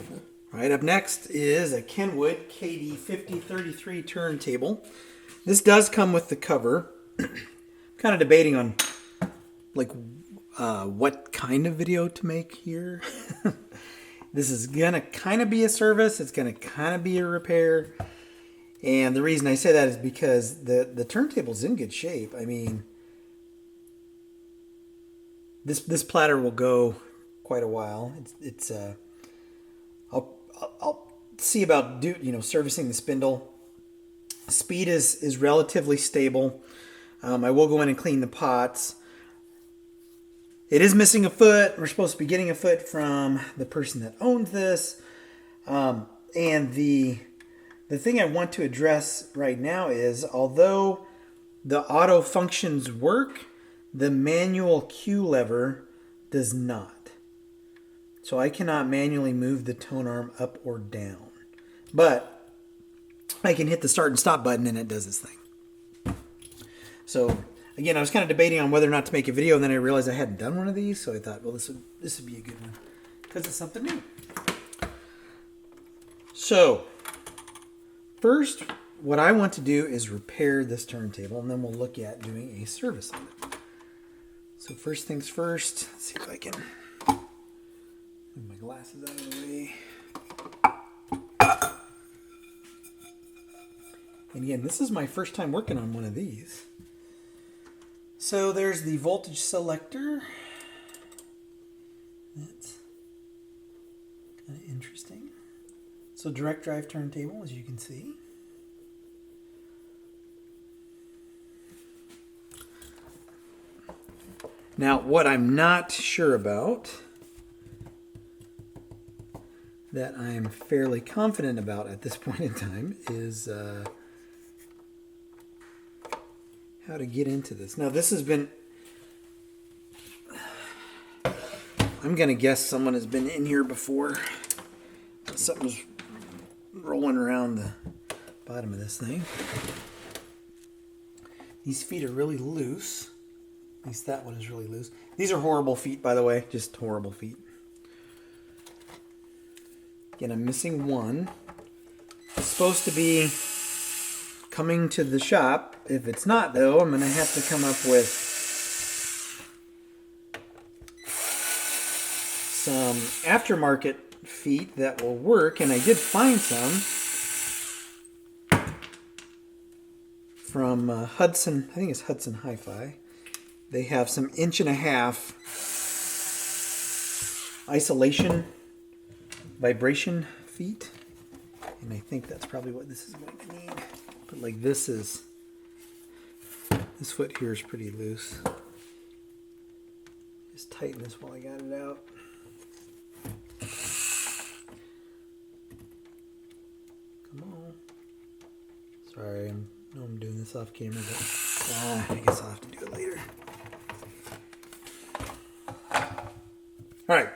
All right, up next is a Kenwood KD 5033 turntable. This does come with the cover. Kind of debating on like what kind of video to make here. This is gonna kind of be a service. It's gonna kind of be a repair. And the reason I say that is because the turntable's in good shape. I mean, this platter will go quite a while. I'll see about servicing the spindle. Speed is relatively stable. I will go in and clean the pots. It is missing a foot. We're supposed to be getting a foot from the person that owns this. And the thing I want to address right now is, although the auto functions work, the manual Q lever does not. So I cannot manually move the tone arm up or down. But I can hit the start and stop button and it does its thing. So again, I was kind of debating on whether or not to make a video, and then I realized I hadn't done one of these, so I thought, well, this would be a good one because it's something new. So first, what I want to do is repair this turntable, and then we'll look at doing a service on it. So first things first, let's see if I can move my glasses out of the way. And again, this is my first time working on one of these. So there's the voltage selector. That's kind of interesting. So direct drive turntable, as you can see. Now, what I'm not sure about, that I'm fairly confident about at this point in time, is how to get into this. Now, this has been, I'm going to guess someone has been in here before. Something's rolling around the bottom of this thing. These feet are really loose. At least that one is really loose. These are horrible feet, by the way. Just horrible feet. Again, I'm missing one. It's supposed to be coming to the shop. If it's not, though, I'm going to have to come up with some aftermarket feet that will work. And I did find some from Hudson. I think it's Hudson Hi-Fi. They have some 1.5 isolation vibration feet. And I think that's probably what this is going to need. But like this foot here is pretty loose. Just tighten this while I got it out. Come on. Sorry, I know I'm doing this off camera, but I guess I'll have to do it later. Alright,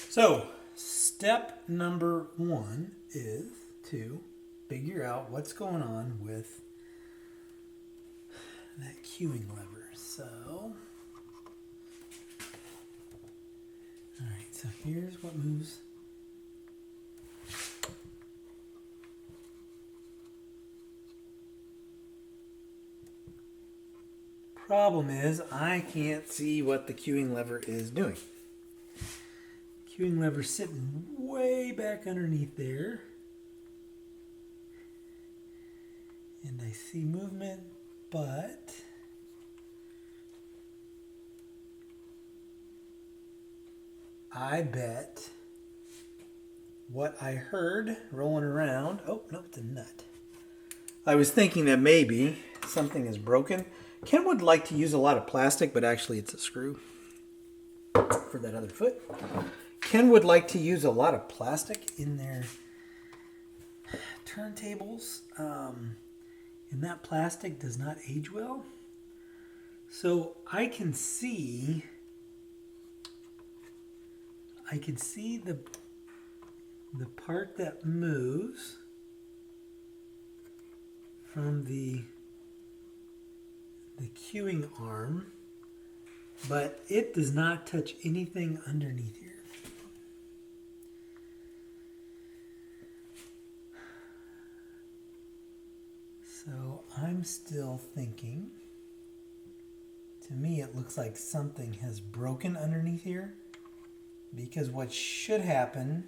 so step number 1 is to figure out what's going on with that cueing lever. So, alright, so here's what moves. Problem is, I can't see what the cueing lever is doing. Cueing lever sitting way back underneath there. And I see movement, but I bet what I heard rolling around, oh, no, it's a nut. I was thinking that maybe something is broken. Ken would like to use a lot of plastic, but actually it's a screw for that other foot. Ken would like to use a lot of plastic in their turntables, and that plastic does not age well. So I can see the part that moves from the cueing arm, but it does not touch anything underneath here. I'm still thinking, to me it looks like something has broken underneath here, because what should happen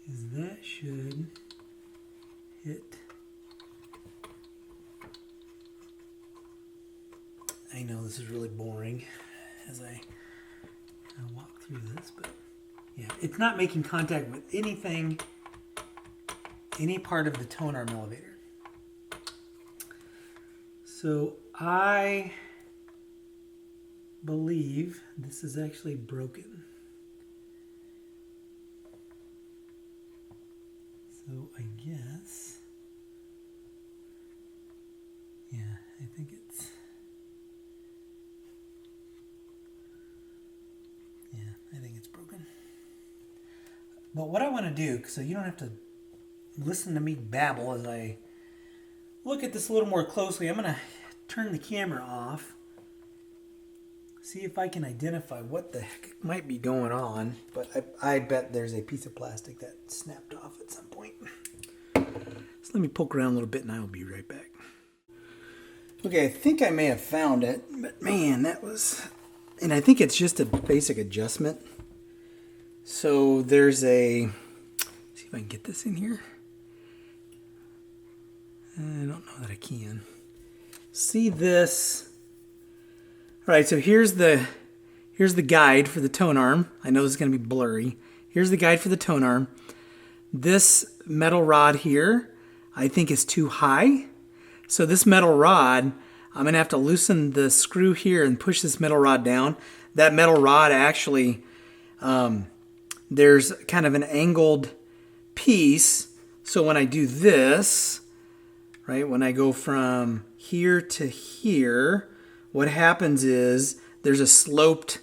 is that should hit. I know this is really boring as I walk through this, but yeah, it's not making contact with anything, any part of the Tonearm elevator. So I believe this is actually broken. So I guess, yeah, I think it's, yeah, I think it's broken. But what I want to do, so you don't have to listen to me babble as I look at this a little more closely, I'm going to turn the camera off, see if I can identify what the heck might be going on. But I bet there's a piece of plastic that snapped off at some point. So let me poke around a little bit and I'll be right back. Okay, I think I may have found it, but man, that was... And I think it's just a basic adjustment. So there's a... Let's see if I can get this in here. I don't know that I can. See this? All right, so here's the guide for the Tonearm. I know this is going to be blurry. Here's the guide for the Tonearm. This metal rod here, I think is too high. So this metal rod, I'm going to have to loosen the screw here and push this metal rod down. That metal rod actually, there's kind of an angled piece. So when I do this, right, when I go from here to here, what happens is there's a sloped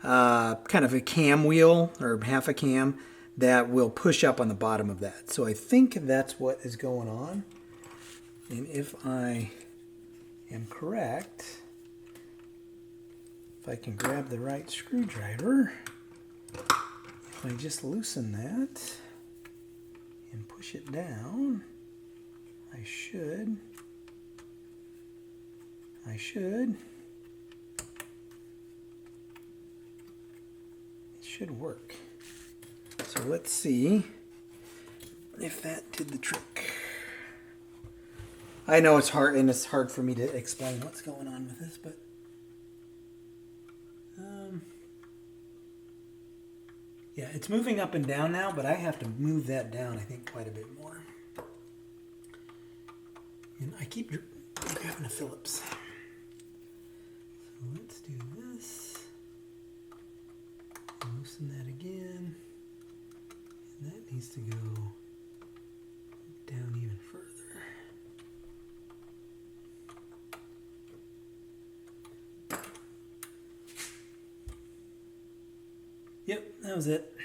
kind of a cam wheel or half a cam that will push up on the bottom of that. So I think that's what is going on. And if I am correct, if I can grab the right screwdriver, if I just loosen that and push it down, I should. It should work. So let's see if that did the trick. I know it's hard, and it's hard for me to explain what's going on with this, but yeah, it's moving up and down now, but I have to move that down, I think, quite a bit more. And I keep grabbing a Phillips. So let's do this. Loosen that again. And that needs to go down even further. Yep, that was it.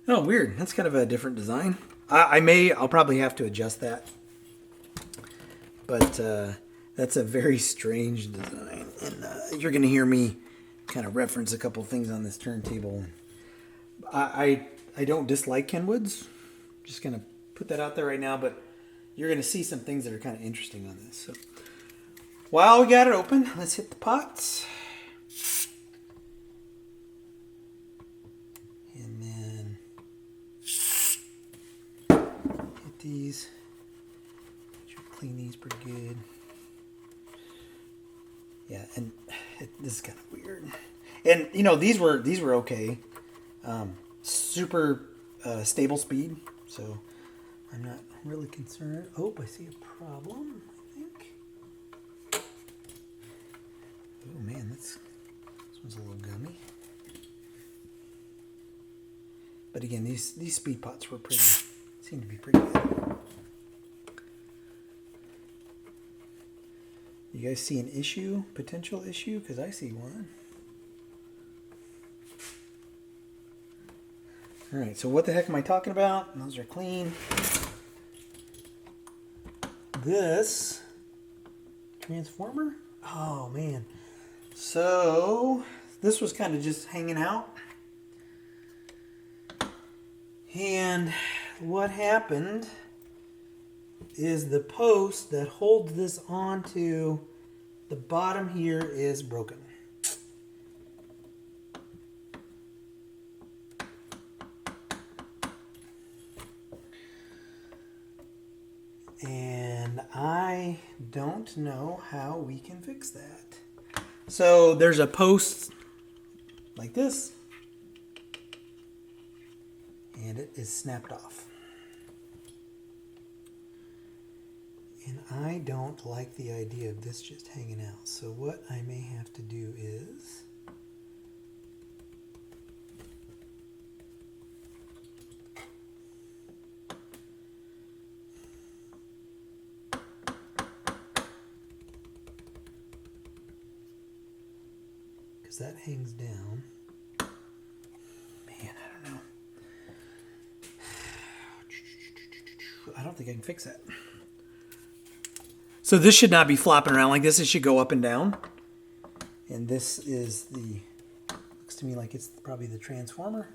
Oh, weird. That's kind of a different design. I'll probably have to adjust that. But that's a very strange design. And you're going to hear me kind of reference a couple things on this turntable. I don't dislike Kenwoods. Just going to put that out there right now. But you're going to see some things that are kind of interesting on this. So while we got it open, let's hit the pots. And then hit these. Clean these pretty good. Yeah, and this is kind of weird. And you know, these were okay. Super stable speed, so I'm not really concerned. Oh, I see a problem, I think. Oh man, this one's a little gummy. But again, these speed pots were seem to be pretty good. You guys see an issue, potential issue? Because I see one. All right, so what the heck am I talking about? Those are clean. This transformer? Oh, man. So this was kind of just hanging out. And what happened is the post that holds this onto the bottom here is broken. And I don't know how we can fix that. So there's a post like this, and it is snapped off. And I don't like the idea of this just hanging out. So what I may have to do is that hangs down. Man, I don't know. I don't think I can fix that. So this should not be flopping around like this. It should go up and down. And this is the, looks to me like it's probably the transformer.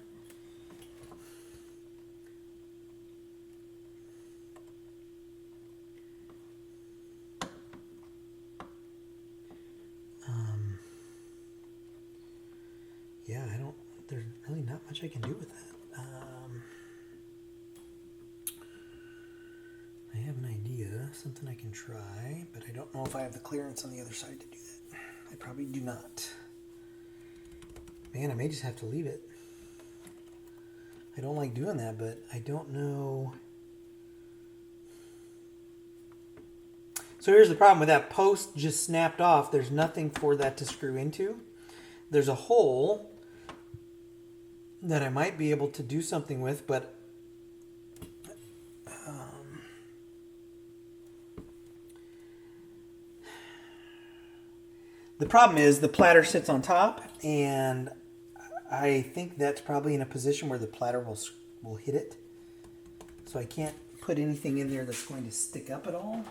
Yeah, there's really not much I can do with that. I have an idea, something I can try, but I don't know if I have the clearance on the other side to do that. I probably do not. Man, I may just have to leave it. I don't like doing that, but I don't know. So here's the problem with that post just snapped off. There's nothing for that to screw into. There's a hole that I might be able to do something with, but the problem is the platter sits on top, and I think that's probably in a position where the platter will hit it. So I can't put anything in there that's going to stick up at all.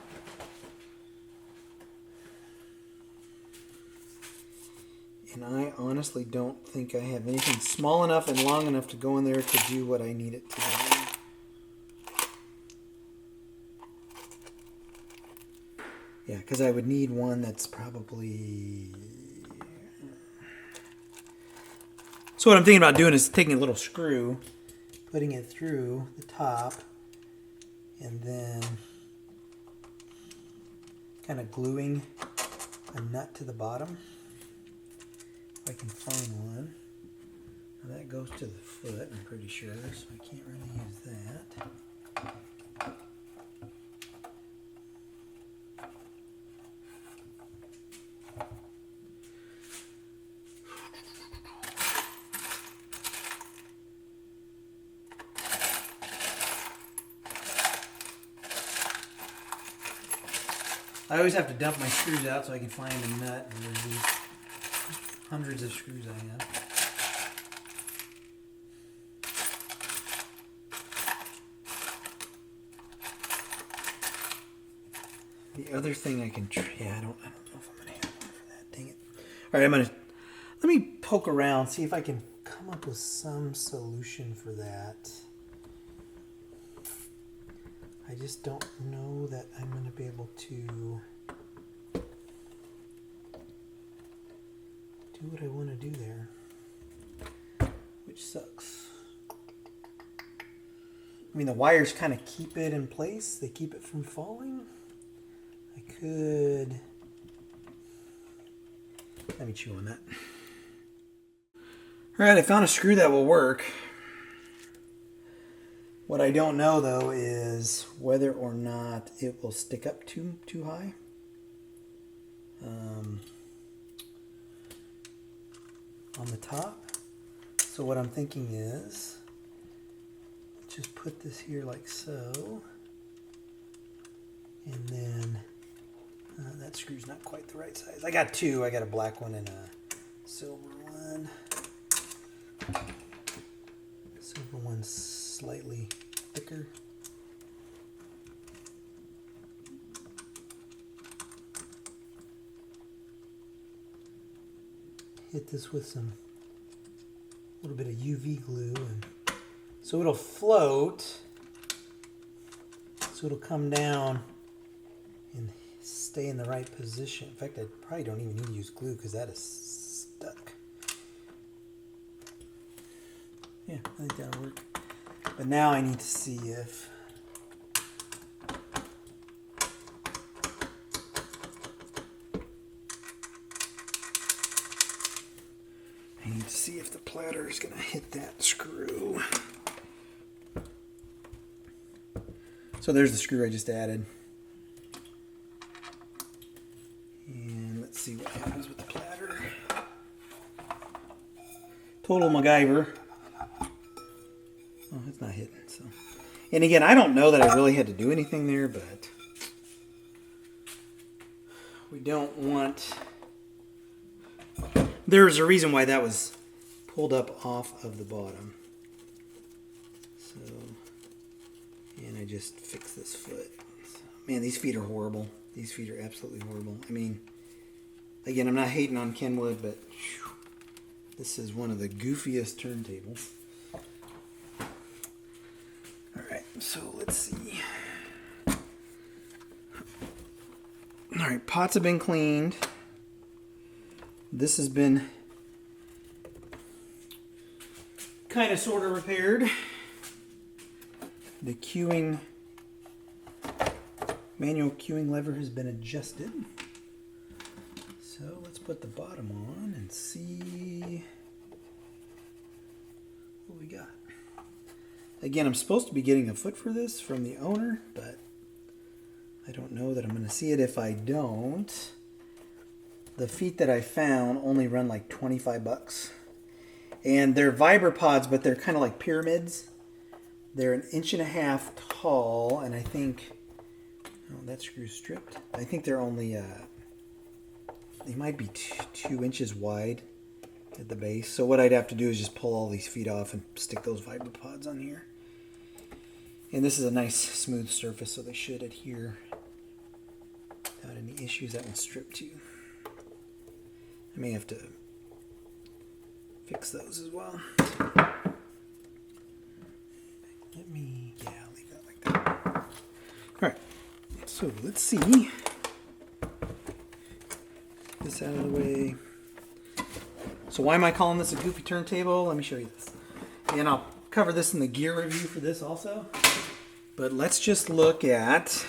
And I honestly don't think I have anything small enough and long enough to go in there to do what I need it to do. Yeah, because I would need one that's probably... So what I'm thinking about doing is taking a little screw, putting it through the top, and then kind of gluing a nut to the bottom. If I can find one. Now that goes to the foot, I'm pretty sure, so I can't really use that. I always have to dump my screws out so I can find a nut. And there's these hundreds of screws I have. The other thing I can yeah, I don't know if I'm gonna have one for that. Dang it. All right, let me poke around, see if I can come up with some solution for that. I just don't know that I'm going to be able to do what I want to do there, which sucks. I mean, the wires kind of keep it in place. They keep it from falling. I could... Let me chew on that. All right, I found a screw that will work. What I don't know, though, is whether or not it will stick up too high. On the top. So what I'm thinking is, just put this here like so. And then, that screw's not quite the right size. I got two. I got a black one and a silver one. Silver one's slightly thicker. Hit this with a little bit of UV glue and So it'll float. So it'll come down and stay in the right position. In fact, I probably don't even need to use glue because that is stuck. Yeah, I think that'll work. But now I need to see if the platter is going to hit that screw. So there's the screw I just added. And let's see what happens with the platter. Total MacGyver. Oh, it's not hitting. So, and again, I don't know that I really had to do anything there, but we don't want... There's a reason why that was pulled up off of the bottom. So, and I just fixed this foot. So, man, these feet are horrible. These feet are absolutely horrible. I mean, again, I'm not hating on Kenwood, but whew, this is one of the goofiest turntables. All right, so let's see. All right, pots have been cleaned. This has been kind of sort of repaired. The queuing, manual queuing lever has been adjusted. So let's put the bottom on and see what we got. Again, I'm supposed to be getting a foot for this from the owner, but I don't know that I'm going to see it if I don't. The feet that I found only run like 25 bucks. And they're vibropods, but they're kind of like pyramids. They're 1.5 inches tall, and I think... Oh, that screw's stripped. I think they're only... they might be 2 inches wide at the base. So what I'd have to do is just pull all these feet off and stick those vibropods on here. And this is a nice smooth surface, so they should adhere without any issues. That one's stripped too. I may have to fix those as well. Let me, yeah, I'll leave that like that. All right, so let's see. This out of the way. So why am I calling this a goofy turntable? Let me show you this. And I'll cover this in the gear review for this also. But let's just look at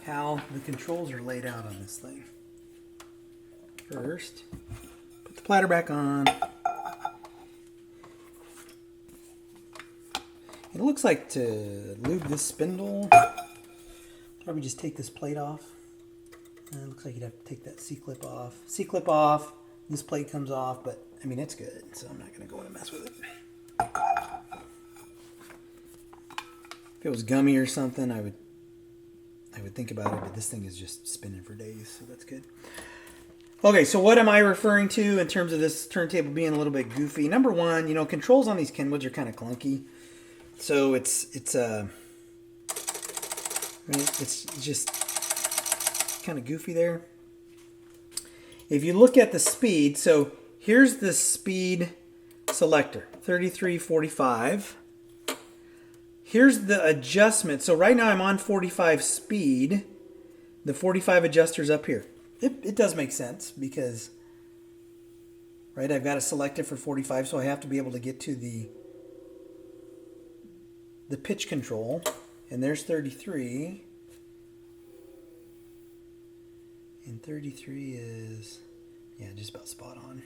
how the controls are laid out on this thing. First, put the platter back on. It looks like to lube this spindle, probably just take this plate off. And it looks like you'd have to take that C-clip off. C-clip off, this plate comes off, but I mean, it's good, so I'm not going to go in and mess with it. If it was gummy or something, I would think about it, but this thing is just spinning for days, so that's good. Okay, so what am I referring to in terms of this turntable being a little bit goofy? Number one, you know, controls on these Kenwoods are kind of clunky. So it's just kind of goofy there. If you look at the speed, so here's the speed selector, 33, 45. Here's the adjustment. So right now I'm on 45 speed. The 45 adjuster's up here. It does make sense because, right, I've got it selected for 45, so I have to be able to get to the pitch control. And there's 33. And 33 is, yeah, just about spot on.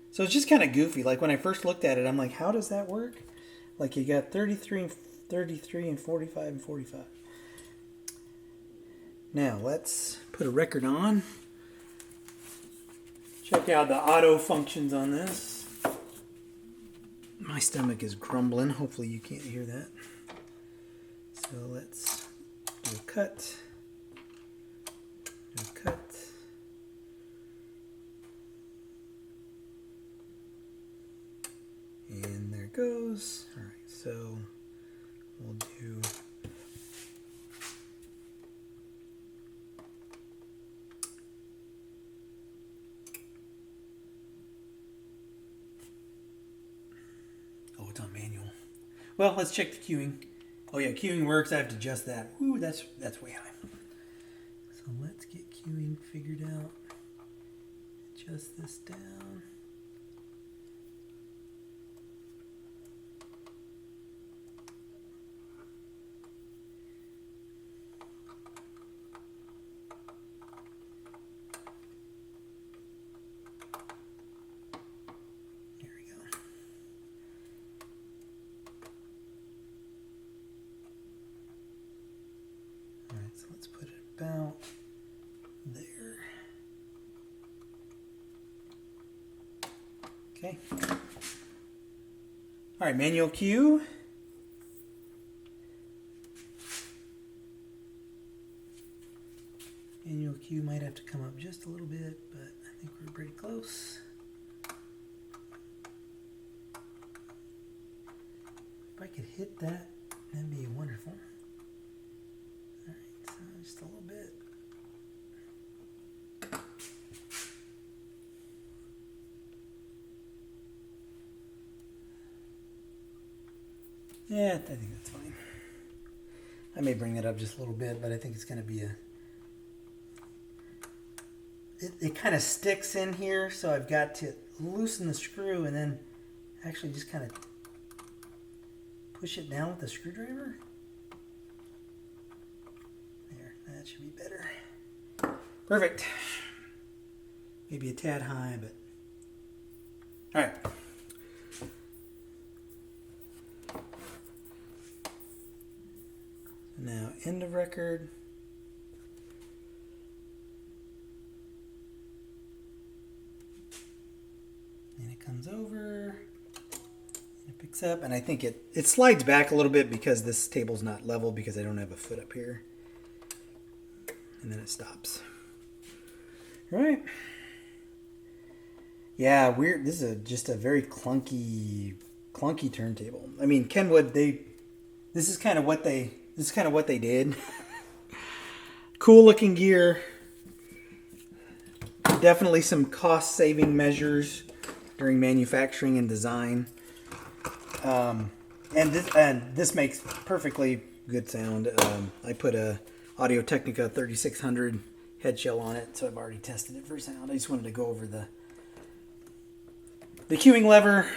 So it's just kind of goofy. Like when I first looked at it, I'm like, how does that work? Like you got 33 and 45 and 45. Now let's put a record on. Check out the auto functions on this. My stomach is grumbling. Hopefully you can't hear that. So let's do a cut. Do a cut. And there it goes. All right, so we'll do it's on manual. Well, let's check the queuing. Oh yeah, queuing works. I have to adjust that. Ooh, that's way high. So let's get queuing figured out. Adjust this down. About there. Okay. All right, manual cue. Manual cue might have to come up just a little bit, but I think we're pretty close. If I could hit that, that'd be wonderful. Just a little bit. Yeah, I think that's fine. I may bring that up just a little bit, but I think it's going to be it kind of sticks in here, so I've got to loosen the screw and then actually just kind of push it down with the screwdriver. That should be better. Perfect. Maybe a tad high, but... All right. Now, end of record. And it comes over. And it picks up. And I think it slides back a little bit because this table's not level because I don't have a foot up here. And then it stops. All right. Yeah, weird. This is just a very clunky turntable. I mean, Kenwood, this is kind of what they did. Cool looking gear. Definitely some cost saving measures during manufacturing and design. And this makes perfectly good sound. I put a Audio-Technica 3600 head shell on it, so I've already tested it for sound. I just wanted to go over the queuing lever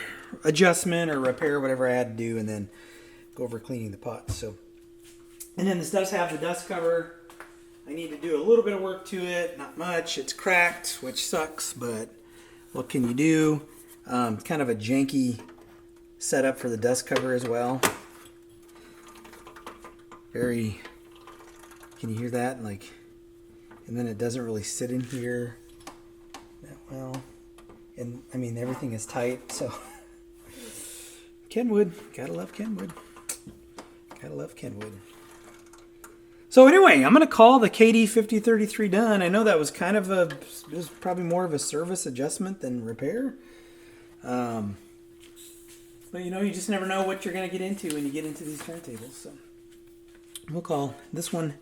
adjustment or repair, whatever I had to do, and then go over cleaning the pots. So, and then this does have the dust cover. I need to do a little bit of work to it, not much. It's cracked, which sucks, but what can you do? Kind of a janky setup for the dust cover as well. Very... Can you hear that? Like, and then it doesn't really sit in here that well. And I mean, everything is tight. So Kenwood, gotta love Kenwood. Gotta love Kenwood. So anyway, I'm gonna call the KD 5033 done. I know that was kind of it was probably more of a service adjustment than repair. But you know, you just never know what you're gonna get into when you get into these turntables. So we'll call this one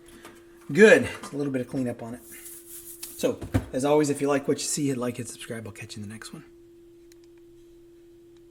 good. It's a little bit of cleanup on it. So, as always, if you like what you see, hit like, hit subscribe. I'll catch you in the next one.